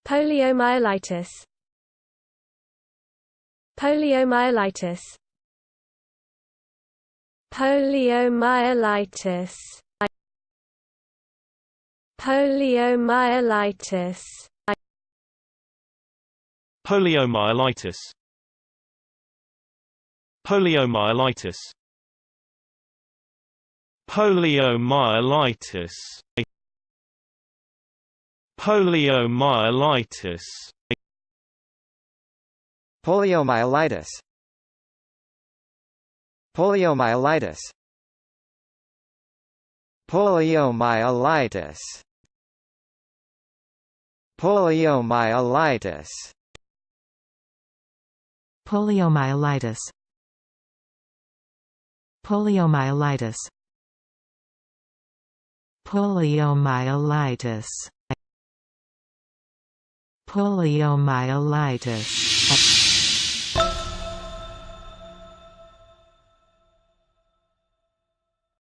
Poliomyelitis. Poliomyelitis. Poliomyelitis. Poliomyelitis. Poliomyelitis. Poliomyelitis. Poliomyelitis. Poliomyelitis. Poliomyelitis. Poliomyelitis. Poliomyelitis. Poliomyelitis. Poliomyelitis. Poliomyelitis. Poliomyelitis. Poliomyelitis.